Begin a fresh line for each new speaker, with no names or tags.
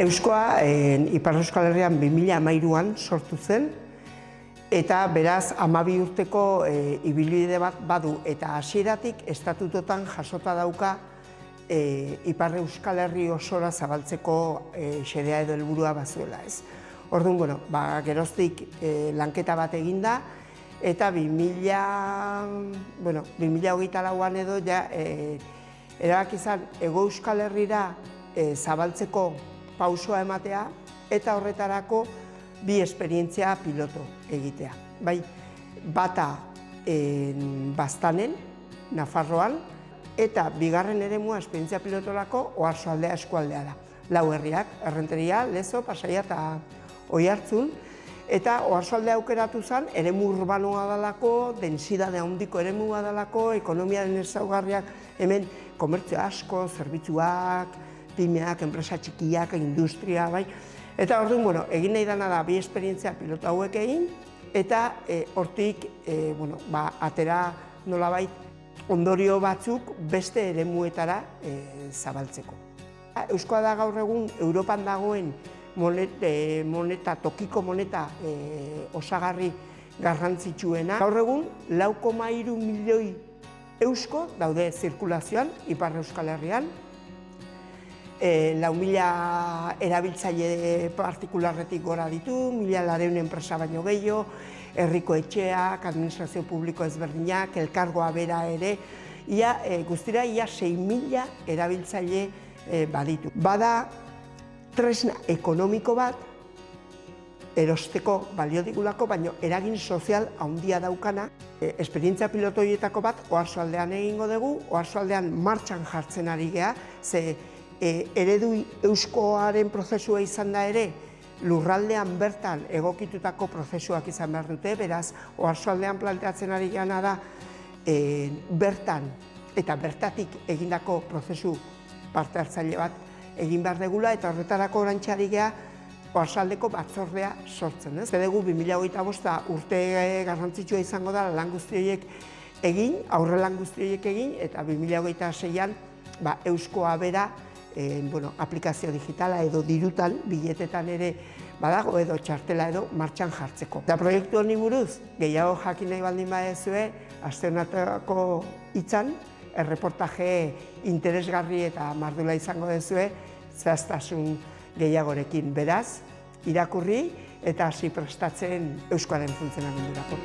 Euskoa Ipar Euskal Herrian 2013an sortu zen, eta beraz 12 urteko ibilbide bat badu, eta hasieratik estatutotan jasota dauka Ipar Euskal Herri osora zabaltzeko xedea edo helburua bazuela, ez. Orduan, geroztik lanketa bat eginda, eta 2024an edo ja erabaki izan Hego Euskal Herrira zabaltzeko pausoa ematea, eta horretarako bi esperientzia piloto egitea. Bata Baztanen, Nafarroan, eta bigarren eremua esperientzia pilotorako Oarsoaldea eskualdea da. 4 herriak, Errenteria, Lezo, Pasaia eta Oiartzun, eta Oarsoaldea aukeratu zen, eremu urbanoa dalako, densidade handiko eremua dalako, ekonomiaren ezaugarriak, hemen komertzio asko, zerbitzuak, pymeak, enpresa txikiak, industria, Eta orduan, egin nahi dena da bi esperientzia piloto hauek egin, eta hortik atera nolabait ondorio batzuk beste eremuetara zabaltzeko. Euskoa da gaur egun Europan dagoen tokiko moneta osagarri garrantzitsuena. Gaur egun 4,3 milioi eusko daude zirkulazioan Ipar Euskal Herrian. 4.000 erabiltzaile partikularretik gora ditu, 1.200 enpresa baino gehiago, herriko etxeak, administrazio publiko ezberdinak, elkargoa bera ere, guztira 6.000 erabiltzaile baditu. Bada tresna ekonomiko bat, erosteko balio digulako, baina eragin sozial handia daukana. Esperientzia piloto horietako bat Oarsoaldean egingo dugu, Oarsoaldean martxan jartzen ari gea, ze eredu euskoaren prozesua izan da ere, lurraldean bertan egokitutako prozesuak izan behar dute, beraz, Oarsoaldean planteatzen ari gana da, bertan eta bertatik egindako prozesu parte hartzaile bat egin behar degula, eta horretarako orantxe ari gea Oarsoaldeko batzordea sortzen. Dugu 2025 urte garrantzitsua izango da lan guzti horiek egin, aurre lan guzti horiek egin, eta 2026an euskoa bera aplikazio digitala edo dirutan, biletetan ere badago edo txartela edo martxan jartzeko. Eta proiektu honi buruz, gehiago jakin nahi baldin baduzue, aste honetako hitzan, erreportaje interesgarri eta mardula izango duzue, zehaztasun gehiagorekin. Beraz, irakurri eta hasi prestatzen euskoaren funtzionamendurako.